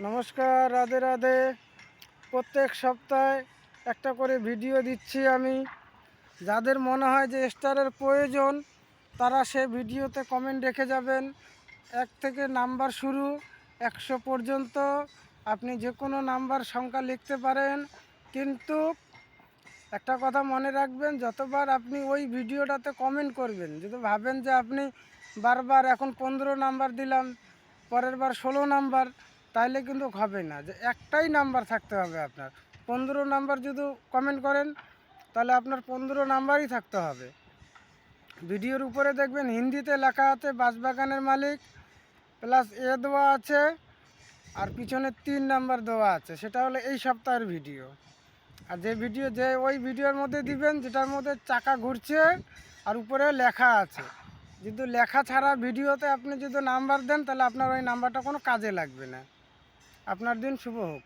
নমস্কার, রাধে রাধে। প্রত্যেক সপ্তাহে একটা করে ভিডিও দিচ্ছি আমি। যাদের মনে হয় যে স্টারের প্রয়োজন তারা সে ভিডিওতে কমেন্ট রেখে যাবেন। 1 থেকে নাম্বার শুরু 100 পর্যন্ত আপনি যে কোনো নাম্বার সংখ্যা লিখতে পারেন, কিন্তু একটা কথা মনে রাখবেন, যতবার আপনি ওই ভিডিওটাতে কমেন্ট করবেন, যদি ভাবেন যে আপনি বারবার এখন 15 নাম্বার দিলাম, পরের বার 16 নাম্বার, তাইলে কিন্তু হবে না। যে একটাই নাম্বার থাকতে হবে আপনার। 15 নাম্বার যদি কমেন্ট করেন তাহলে আপনার 15 নাম্বারই থাকতে হবে। ভিডিওর উপরে দেখবেন হিন্দিতে লেখা আছে বাঁশবাগানের মালিক প্লাস দেওয়া আছে, আর পিছনে 3 নাম্বার দেওয়া আছে। সেটা হলো এই সপ্তাহের ভিডিও। আর ওই ভিডিওর মধ্যে দিবেন যেটার মধ্যে চাকা ঘুরছে আর উপরে লেখা আছে। যদি লেখা ছাড়া ভিডিওতে আপনি যদি নাম্বার দেন তাহলে আপনার ওই নাম্বারটা কোনো কাজে লাগবে না। আপনার দিন শুভ হোক।